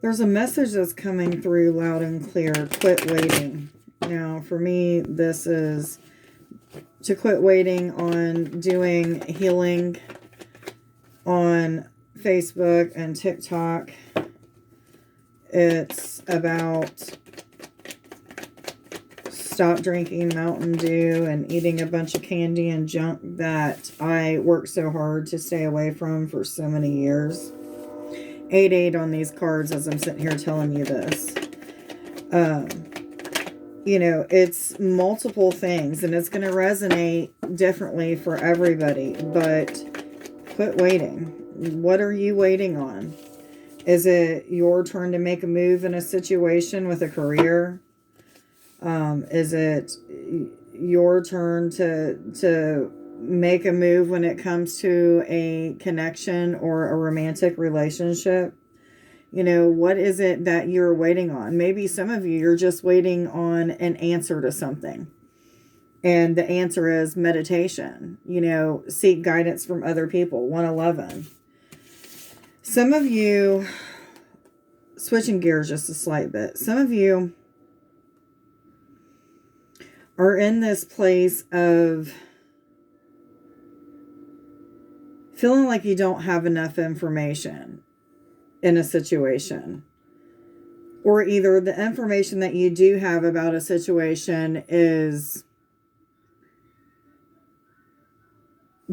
There's a message that's coming through loud and clear. Quit waiting. Now, for me, this is to quit waiting on doing healing on Facebook and TikTok. It's about stop drinking Mountain Dew and eating a bunch of candy and junk that I worked so hard to stay away from for so many years. 8-8 on these cards as I'm sitting here telling you this. You know, it's multiple things and it's going to resonate differently for everybody, but quit waiting. What are you waiting on? Is it your turn to make a move in a situation with a career? Is it your turn to make a move when it comes to a connection or a romantic relationship? You know, what is it that you're waiting on? Maybe some of you, you're just waiting on an answer to something. And the answer is meditation. You know, seek guidance from other people. 111. Some of you, switching gears just a slight bit, some of you are in this place of feeling like you don't have enough information in a situation. Or either the information that you do have about a situation is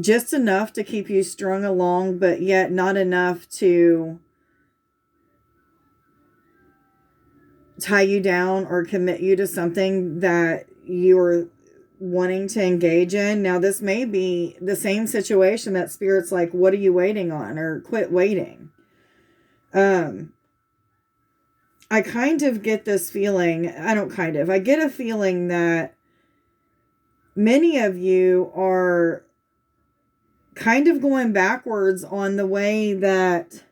just enough to keep you strung along, but yet not enough to tie you down or commit you to something that you're wanting to engage in. Now, this may be the same situation that Spirit's like, what are you waiting on? Or quit waiting. I kind of get this feeling, I get a feeling that many of you are kind of going backwards on the way that,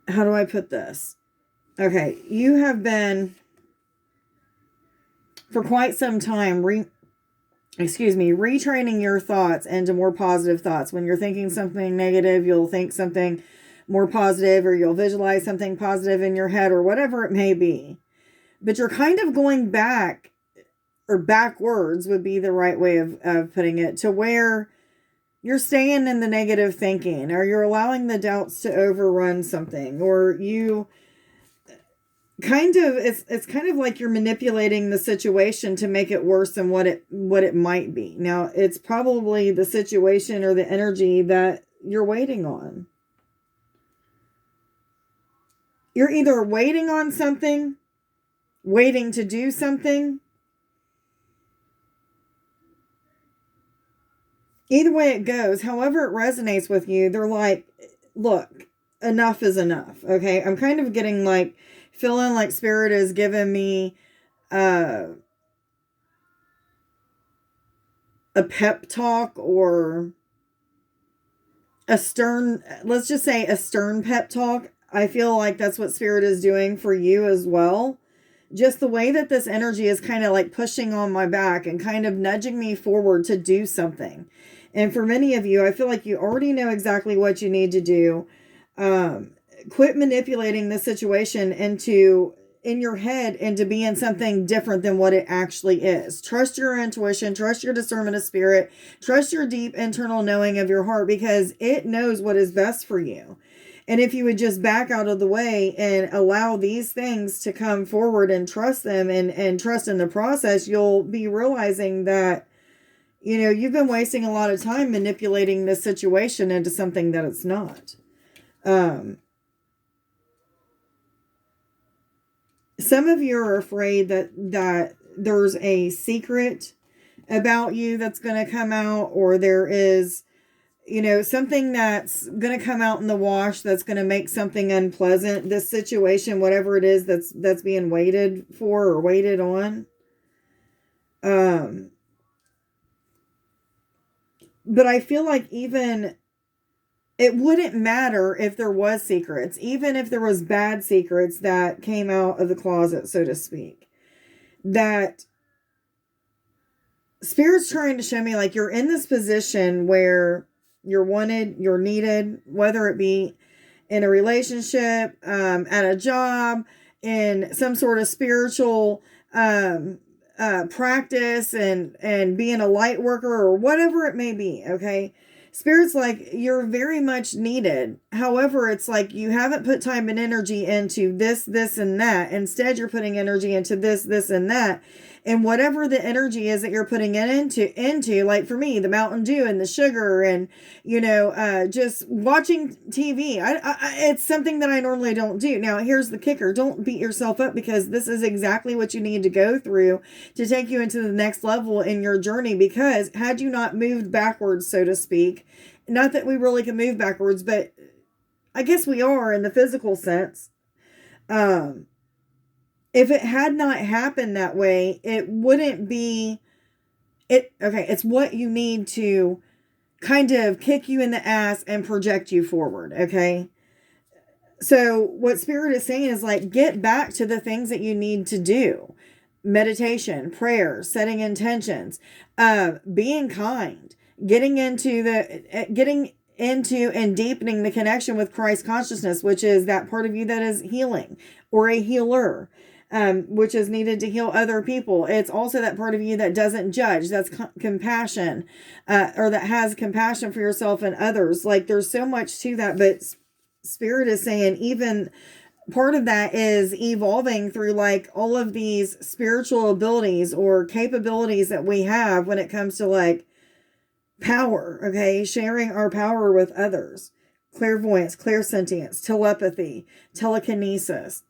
how do I put this? Okay, you have been for quite some time retraining your thoughts into more positive thoughts. When you're thinking something negative, you'll think something more positive, or you'll visualize something positive in your head, or whatever it may be. But you're kind of going back, or backwards would be the right way of putting it, to where you're staying in the negative thinking, or you're allowing the doubts to overrun something, or you kind of, it's kind of like you're manipulating the situation to make it worse than what it might be. Now, it's probably the situation or the energy that you're waiting on. You're either waiting on something, waiting to do something. Either way it goes, however it resonates with you, they're like, look, enough is enough. Okay, I'm kind of getting like, feeling like Spirit is giving me a pep talk, or let's just say a stern pep talk. I feel like that's what Spirit is doing for you as well. Just the way that this energy is kind of like pushing on my back and kind of nudging me forward to do something. And for many of you, I feel like you already know exactly what you need to do. Quit manipulating the situation in your head into being something different than what it actually is. Trust your intuition, trust your discernment of Spirit, trust your deep internal knowing of your heart, because it knows what is best for you. And if you would just back out of the way and allow these things to come forward and trust them and trust in the process, you'll be realizing that, you know, you've been wasting a lot of time manipulating this situation into something that it's not. Some of you are afraid that there's a secret about you that's going to come out, or there is, you know, something that's going to come out in the wash that's going to make something unpleasant. This situation, whatever it is that's being waited for or waited on. But I feel like even it wouldn't matter if there was secrets, even if there was bad secrets that came out of the closet, so to speak, that Spirit's trying to show me, like, you're in this position where you're wanted, you're needed, whether it be in a relationship, at a job, in some sort of spiritual practice, and being a light worker or whatever it may be. Okay. Spirit's like, you're very much needed. However, it's like you haven't put time and energy into this, and that. Instead, you're putting energy into this, and that. And whatever the energy is that you're putting it into, like for me, the Mountain Dew and the sugar and, just watching TV. It's something that I normally don't do. Now, here's the kicker. Don't beat yourself up, because this is exactly what you need to go through to take you into the next level in your journey. Because had you not moved backwards, so to speak, not that we really can move backwards, but I guess we are in the physical sense. If it had not happened that way, it wouldn't be it. Okay. It's what you need to kind of kick you in the ass and project you forward. Okay. So what Spirit is saying is like, get back to the things that you need to do. Meditation, prayer, setting intentions, being kind, getting into and deepening the connection with Christ Consciousness, which is that part of you that is healing, or a healer, which is needed to heal other people. It's also that part of you that doesn't judge. That's compassion, or that has compassion for yourself and others. Like, there's so much to that, but Spirit is saying even part of that is evolving through like all of these spiritual abilities or capabilities that we have when it comes to like power. Okay. Sharing our power with others, clairvoyance, clairsentience, telepathy, telekinesis.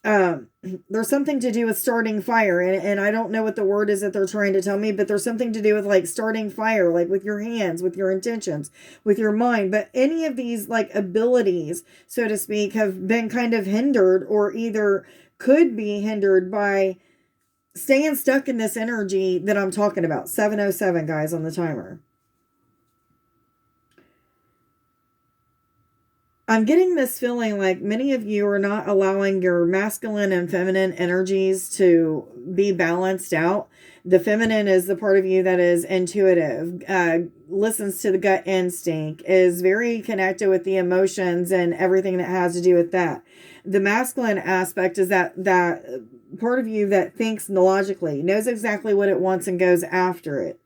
There's something to do with starting fire, and I don't know what the word is that they're trying to tell me, but there's something to do with like starting fire, like with your hands, with your intentions, with your mind. But any of these like abilities, so to speak, have been kind of hindered, or either could be hindered by staying stuck in this energy that I'm talking about. 707, guys, on the timer. I'm getting this feeling like many of you are not allowing your masculine and feminine energies to be balanced out. The feminine is the part of you that is intuitive, listens to the gut instinct, is very connected with the emotions and everything that has to do with that. The masculine aspect is that part of you that thinks logically, knows exactly what it wants and goes after it.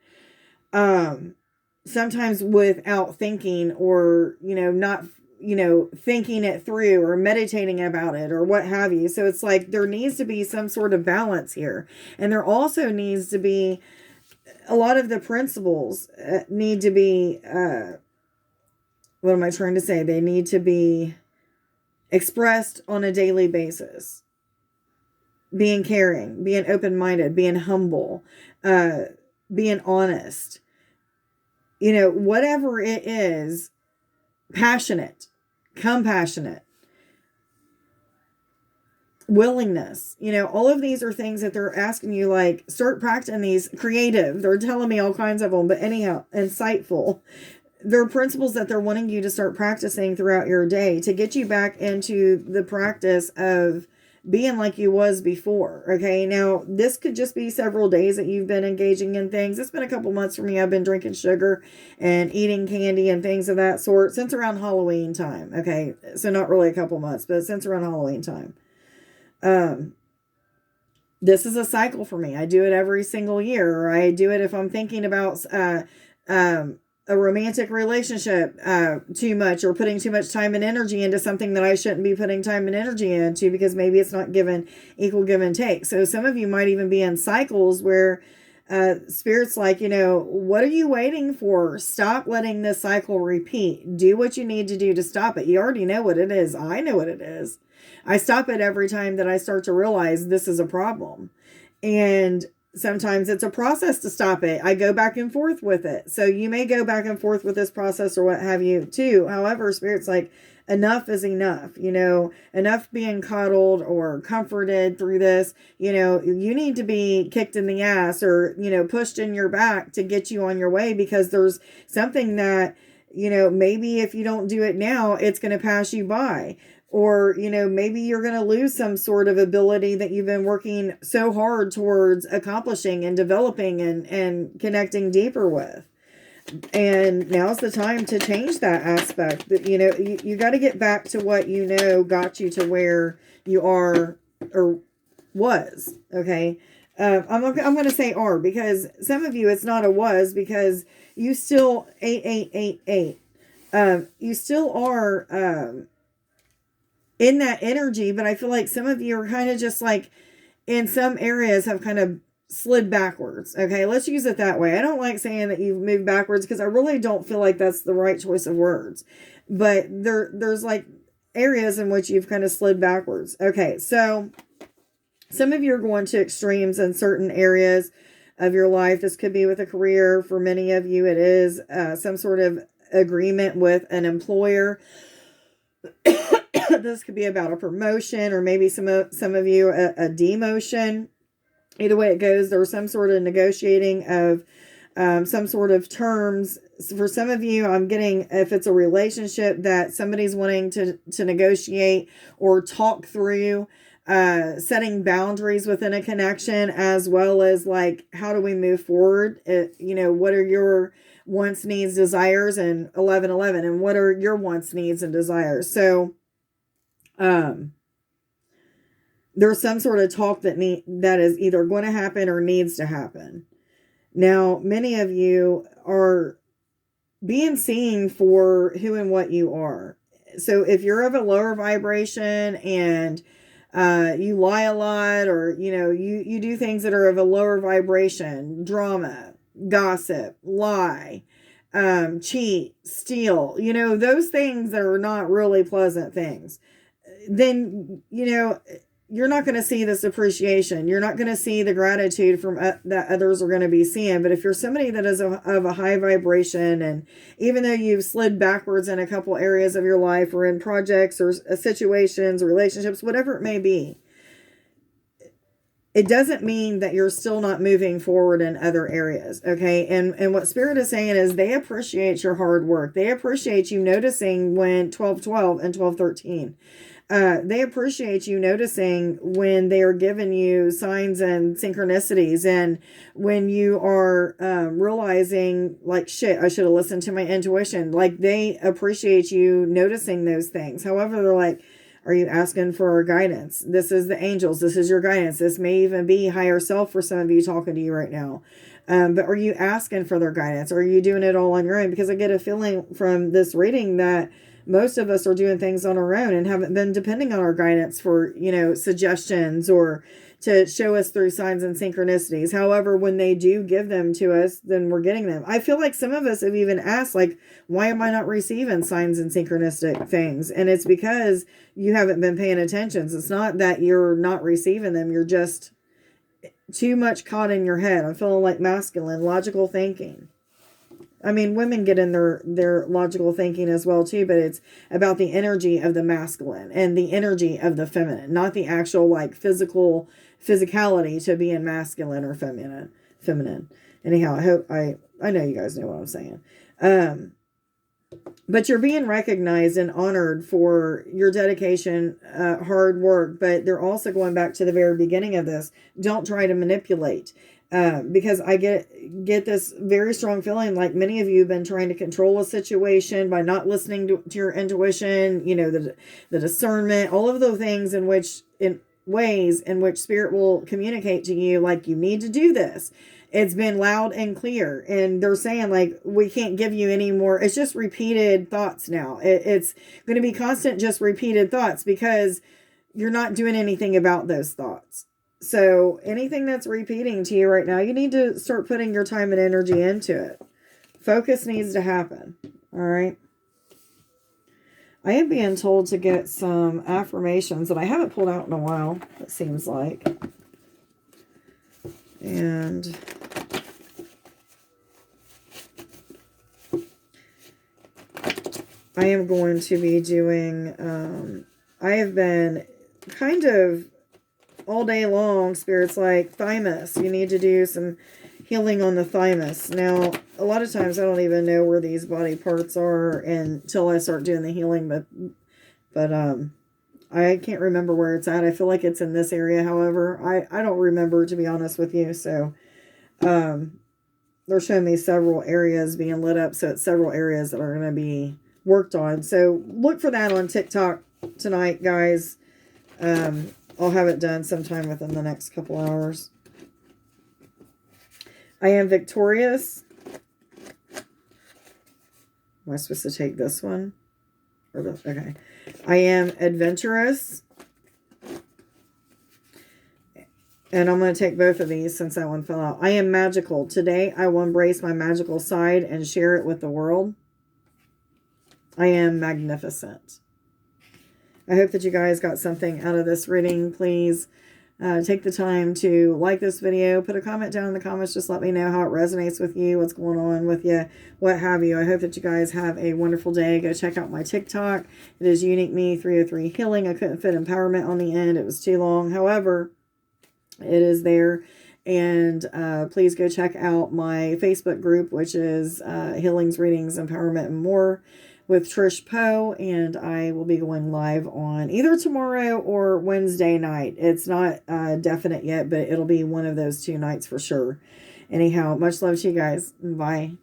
Sometimes without thinking, or, not thinking it through or meditating about it or what have you. So it's like there needs to be some sort of balance here. And there also needs to be a lot of the principles need to be, what am I trying to say? They need to be expressed on a daily basis. Being caring, being open-minded, being humble, being honest, whatever it is, passionate, compassionate, willingness, all of these are things that they're asking you, like, start practicing these. Creative, they're telling me all kinds of them, but anyhow, insightful. They're principles that they're wanting you to start practicing throughout your day to get you back into the practice of being like you was before. Okay. Now, this could just be several days that you've been engaging in things. It's been a couple months for me. I've been drinking sugar and eating candy and things of that sort since around Halloween time. Okay. So not really a couple months, but since around Halloween time. This is a cycle for me. I do it every single year, or I do it if I'm thinking about, a romantic relationship too much, or putting too much time and energy into something that I shouldn't be putting time and energy into, because maybe it's not given equal give and take. So some of you might even be in cycles where Spirit's like, what are you waiting for? Stop letting this cycle repeat. Do what you need to do to stop it. You already know what it is. I know what it is. I stop it every time that I start to realize this is a problem. And sometimes it's a process to stop it. I go back and forth with it. So you may go back and forth with this process or what have you too. However, Spirit's like, enough is enough, enough being coddled or comforted through this. You need to be kicked in the ass, or, pushed in your back to get you on your way, because there's something that, maybe if you don't do it now, it's going to pass you by. Or, maybe you're going to lose some sort of ability that you've been working so hard towards accomplishing and developing and connecting deeper with. And now's the time to change that aspect. You got to get back to what got you to where you are or was. Okay. I'm going to say are, because some of you, it's not a was, because you still 8888. You still are in that energy, but I feel like some of you are kind of just like in some areas have kind of slid backwards. Okay, let's use it that way. I don't like saying that you've moved backwards, because I really don't feel like that's the right choice of words. But there's like areas in which you've kind of slid backwards. Okay, so some of you are going to extremes in certain areas of your life. This could be with a career. For many of you, it is some sort of agreement with an employer. This could be about a promotion, or maybe some of you a demotion. Either way it goes, there's some sort of negotiating of some sort of terms. For some of you, I'm getting, if it's a relationship that somebody's wanting to negotiate or talk through, setting boundaries within a connection, as well as like, how do we move forward? What are your wants, needs, desires, and 1111, and what are your wants, needs, and desires? So, there's some sort of talk that is either going to happen or needs to happen. Now, many of you are being seen for who and what you are. So if you're of a lower vibration and you lie a lot, or you do things that are of a lower vibration, drama, gossip, lie, cheat, steal, those things that are not really pleasant things, then you're not going to see this appreciation. You're not going to see the gratitude from that others are going to be seeing. But if you're somebody that is of a high vibration, and even though you've slid backwards in a couple areas of your life, or in projects or situations, relationships, whatever it may be, it doesn't mean that you're still not moving forward in other areas. Okay. And what Spirit is saying is they appreciate your hard work. They appreciate you noticing when 1212 and 1213. They appreciate you noticing when they are giving you signs and synchronicities, and when you are realizing like, shit, I should have listened to my intuition. Like, they appreciate you noticing those things. However, they're like, are you asking for our guidance? This is the angels. This is your guidance. This may even be higher self for some of you talking to you right now. But are you asking for their guidance? Or are you doing it all on your own? Because I get a feeling from this reading that most of us are doing things on our own and haven't been depending on our guidance for, suggestions or to show us through signs and synchronicities. However, when they do give them to us, then we're getting them. I feel like some of us have even asked, like, why am I not receiving signs and synchronistic things? And it's because you haven't been paying attention. It's not that you're not receiving them. You're just too much caught in your head. I'm feeling like masculine, logical thinking. I mean, women get in their logical thinking as well too, but it's about the energy of the masculine and the energy of the feminine, not the actual like physicality to being masculine or feminine. Anyhow, I know you guys know what I'm saying. But you're being recognized and honored for your dedication, hard work, but they're also going back to the very beginning of this. Don't try to manipulate. Because I get this very strong feeling like many of you have been trying to control a situation by not listening to your intuition, the discernment, all of the things in ways in which Spirit will communicate to you, like, you need to do this. It's been loud and clear, and they're saying like, we can't give you any more. It's just repeated thoughts now. It's going to be constant, just repeated thoughts, because you're not doing anything about those thoughts. So anything that's repeating to you right now, you need to start putting your time and energy into it. Focus needs to happen. All right. I am being told to get some affirmations that I haven't pulled out in a while, it seems like. And I am going to be doing, I have been kind of all day long, Spirit's like, thymus. You need to do some healing on the thymus. Now, a lot of times I don't even know where these body parts are until I start doing the healing, but I can't remember where it's at. I feel like it's in this area. However, I don't remember, to be honest with you. So, they're showing me several areas being lit up. So it's several areas that are going to be worked on. So look for that on TikTok tonight, guys. I'll have it done sometime within the next couple hours. I am victorious. Am I supposed to take this one? Okay. I am adventurous. And I'm going to take both of these since that one fell out. I am magical. Today, I will embrace my magical side and share it with the world. I am magnificent. I hope that you guys got something out of this reading. Please take the time to like this video. Put a comment down in the comments. Just let me know how it resonates with you, what's going on with you, what have you. I hope that you guys have a wonderful day. Go check out my TikTok. It is Unique Me 303 Healing. I couldn't fit empowerment on the end. It was too long. However, it is there. And please go check out my Facebook group, which is Healings, Readings, Empowerment, and More with Trish Poe, and I will be going live on either tomorrow or Wednesday night. It's not definite yet, but it'll be one of those two nights for sure. Anyhow, much love to you guys. Bye.